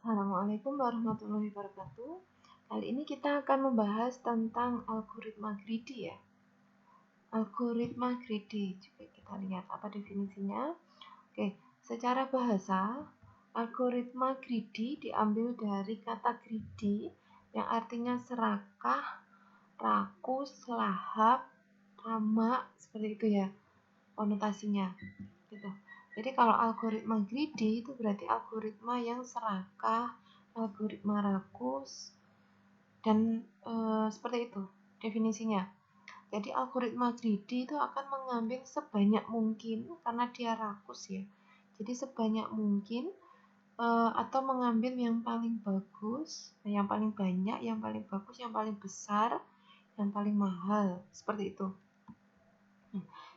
Assalamualaikum warahmatullahi wabarakatuh. Kali ini kita akan membahas tentang algoritma greedy ya. Algoritma greedy, coba kita lihat apa definisinya. Oke, secara bahasa, algoritma greedy diambil dari kata greedy yang artinya serakah, rakus, lahap, tamak, seperti itu ya konotasinya. Gitu. Jadi kalau algoritma greedy itu berarti algoritma yang serakah, algoritma rakus, dan seperti itu definisinya. Jadi algoritma greedy itu akan mengambil sebanyak mungkin karena dia rakus ya. Jadi sebanyak mungkin atau mengambil yang paling bagus, yang paling banyak, yang paling bagus, yang paling besar, yang paling mahal, seperti itu.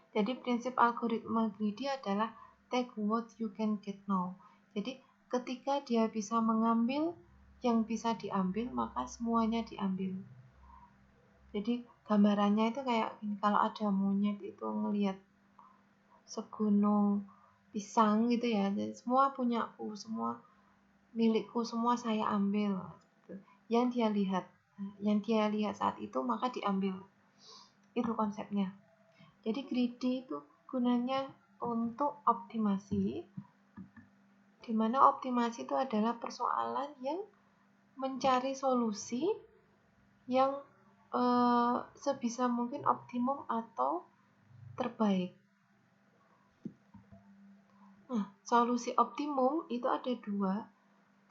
Jadi prinsip algoritma greedy adalah take what you can get now. Jadi ketika dia bisa mengambil yang bisa diambil, maka semuanya diambil. Jadi gambarannya itu kayak gini, kalau ada monyet itu ngelihat segunung pisang gitu ya, jadi semua punyaku, semua milikku, semua saya ambil. Yang dia lihat saat itu maka diambil. Itu konsepnya. Jadi greedy itu gunanya untuk optimasi, di mana optimasi itu adalah persoalan yang mencari solusi yang sebisa mungkin optimum atau terbaik. Nah, solusi optimum itu ada dua,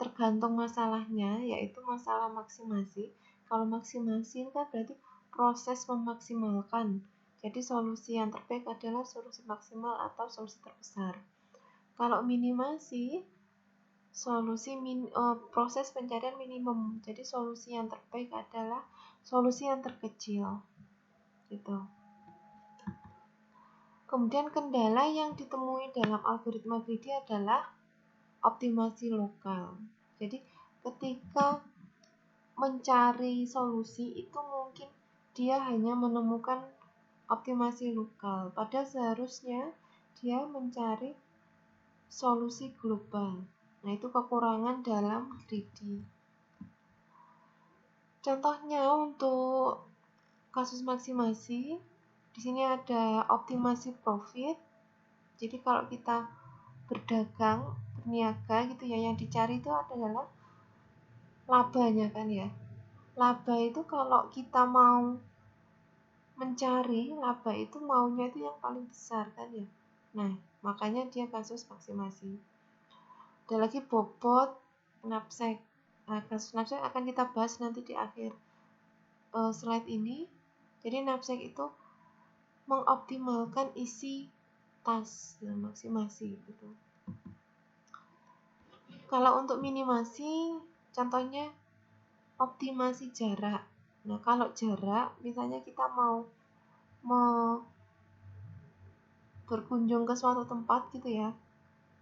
tergantung masalahnya, yaitu masalah maksimasi. Kalau maksimasi kan berarti proses memaksimalkan. Jadi solusi yang terbaik adalah solusi maksimal atau solusi terbesar. Kalau minimasi, proses pencarian minimum. Jadi solusi yang terbaik adalah solusi yang terkecil. Gitu. Kemudian kendala yang ditemui dalam algoritma greedy adalah optimasi lokal. Jadi ketika mencari solusi itu mungkin dia hanya menemukan optimasi lokal, padahal seharusnya dia mencari solusi global. Nah, itu kekurangan dalam greedy. Contohnya untuk kasus maksimasi, di sini ada optimasi profit. Jadi kalau kita berdagang, berniaga gitu ya, yang dicari itu adalah labanya kan ya. Laba itu kalau kita mau mencari laba itu maunya itu yang paling besar kan ya. Nah, makanya dia kasus maksimasi. Ada lagi bobot knapsack. Nah, kasus knapsack akan kita bahas nanti di akhir slide ini. Jadi knapsack itu mengoptimalkan isi tas dan maksimasi gitu. Kalau untuk minimasi, contohnya optimasi jarak. Nah, kalau jarak, misalnya kita mau berkunjung ke suatu tempat gitu ya.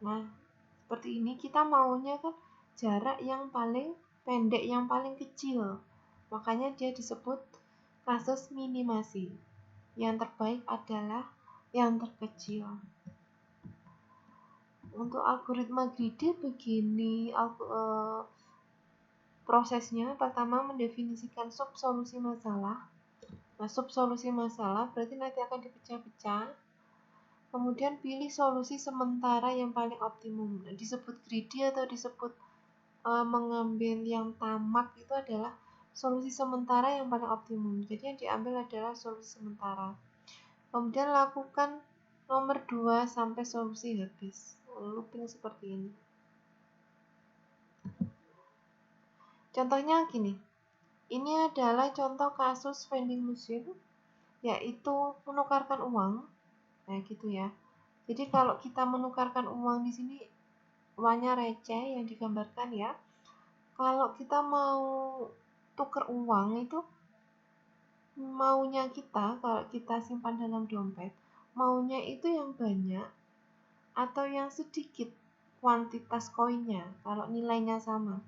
Nah, seperti ini kita maunya kan jarak yang paling pendek, yang paling kecil. Makanya dia disebut kasus minimasi. Yang terbaik adalah yang terkecil. Untuk algoritma greedy begini prosesnya. Pertama, mendefinisikan sub-solusi masalah. Nah, sub-solusi masalah berarti nanti akan dipecah-pecah. Kemudian pilih solusi sementara yang paling optimum. Nah, disebut greedy atau disebut mengambil yang tamak itu adalah solusi sementara yang paling optimum. Jadi yang diambil adalah solusi sementara. Kemudian lakukan nomor 2 sampai solusi habis. Looping seperti ini. Contohnya gini. Ini adalah contoh kasus vending machine, yaitu menukarkan uang. Nah, gitu ya. Jadi kalau kita menukarkan uang di sini uangnya receh yang digambarkan ya. Kalau kita mau tukar uang itu maunya kita, kalau kita simpan dalam dompet, maunya itu yang banyak atau yang sedikit kuantitas koinnya kalau nilainya sama,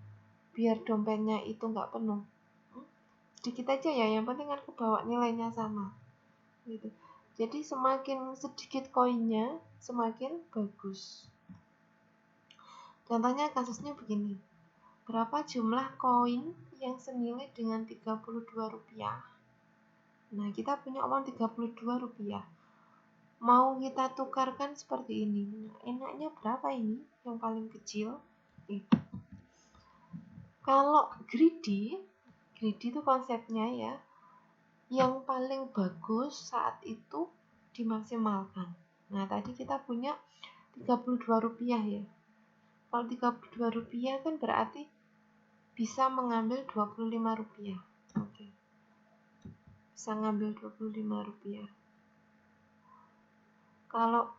biar dompetnya itu nggak penuh. Sedikit aja ya, yang penting kan kebawa nilainya sama gitu. Jadi semakin sedikit koinnya semakin bagus. Contohnya kasusnya begini. berapa jumlah koin yang senilai dengan Rp32. Nah, kita punya uang Rp32. Mau kita tukarkan seperti ini. Nah, enaknya berapa ini? Yang paling kecil. Kalau greedy itu konsepnya ya, yang paling bagus saat itu dimaksimalkan. Nah, tadi kita punya Rp32 ya. Kalau Rp32 kan berarti bisa mengambil Rp25. Oke. Bisa ngambil Rp25. Kalau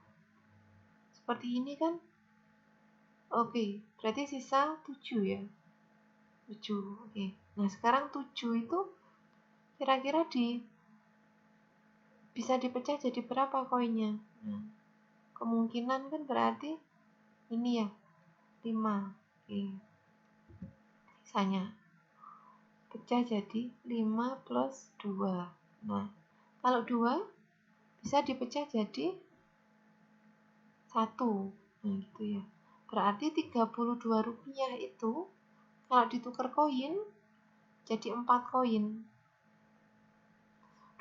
seperti ini kan oke, berarti sisa 7 ya. 7. Oke. Nah, sekarang 7 itu kira-kira bisa dipecah jadi berapa koinnya? Nah, kemungkinan kan berarti ini ya, 5. Oke. Sisanya pecah jadi 5 plus 2. Nah, kalau 2 bisa dipecah jadi 1. Nah, gitu ya. Berarti Rp32 itu kalau ditukar koin jadi 4 koin.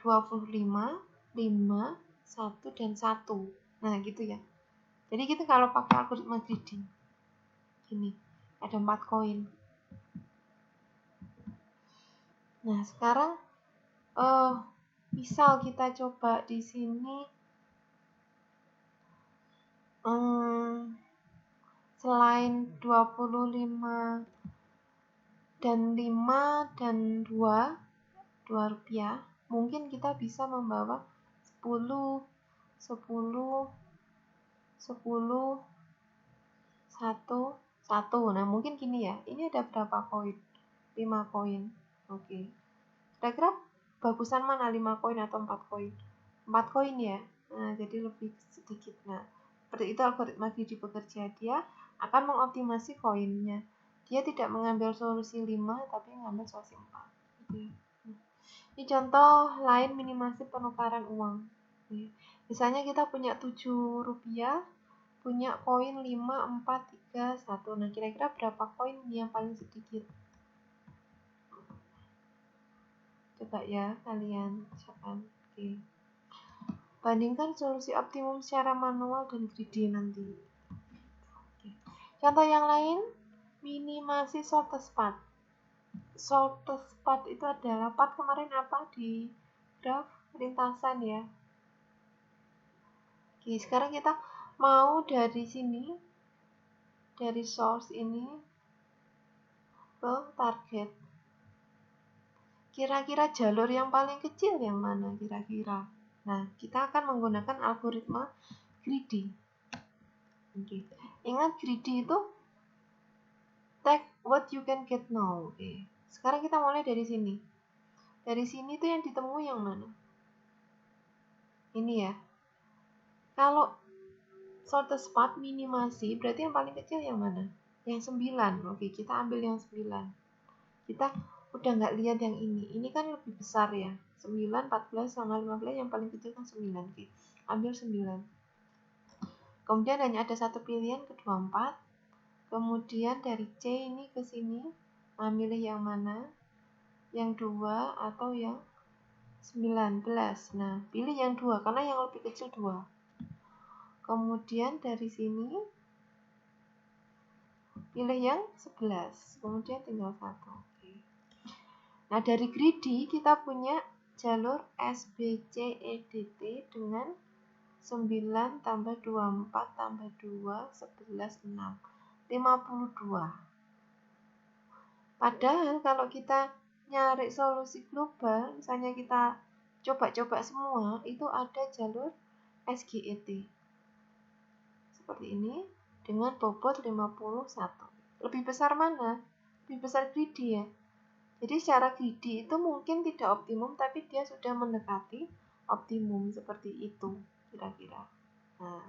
25, 5, 1, dan 1. Nah, gitu ya. Jadi kita kalau pakai algoritma greedy, gini, ada 4 koin. Nah, sekarang misal kita coba di sini selain 25 dan 5 dan 2 Rp2, mungkin kita bisa membawa 10, 10, 10, 1, 1. Nah, mungkin gini ya. Ini ada berapa koin? 5 koin. Oke. Kira-kira bagusan mana, 5 koin atau 4 koin? 4 koin ya. Nah, jadi lebih sedikit. Nah, seperti itu algoritma greedy bekerja. Dia akan mengoptimasi koinnya. Dia tidak mengambil solusi 5, tapi mengambil solusi 4. Gitu. Ini contoh lain minimasi penukaran uang. Misalnya kita punya Rp7, punya koin 5, 4, 3, 1. Nah, kira-kira berapa koin yang paling sedikit? Coba ya kalian usahakan. Oke. Bandingkan solusi optimum secara manual dan greedy nanti. Oke. Contoh yang lain, minimasi shortest path. Shortest path itu adalah path kemarin apa di graf lintasan ya. Oke, sekarang kita mau dari sini, dari source ini ke target. Kira-kira jalur yang paling kecil yang mana kira-kira? Nah, kita akan menggunakan algoritma greedy. Oke. Ingat greedy itu take what you can get now. Oke. Sekarang kita mulai dari sini. Dari sini tuh yang ditemui yang mana? Ini ya. Kalau shortest path minimasi, berarti yang paling kecil yang mana? Yang 9. Oke, kita ambil yang 9. Kita udah nggak lihat yang ini. Ini kan lebih besar ya. 9, 14, sama 15, yang paling kecil kan 9. Oke. Ambil 9. Kemudian hanya ada satu pilihan, kedua 4. Kemudian dari C ini ke sini, milih yang mana? Yang 2 atau yang 19. Nah, pilih yang 2 karena yang lebih kecil 2. Kemudian dari sini pilih yang 11. Kemudian tinggal 1. Oke. Nah, dari greedy kita punya jalur SBCEDT dengan 9 tambah 24 tambah 2, 11, 6. 52. Padahal kalau kita nyari solusi global, misalnya kita coba-coba semua, itu ada jalur SGET. Seperti ini, dengan bobot 51. Lebih besar mana? Lebih besar greedy ya. Jadi secara greedy itu mungkin tidak optimum, tapi dia sudah mendekati optimum seperti itu kira-kira. Nah,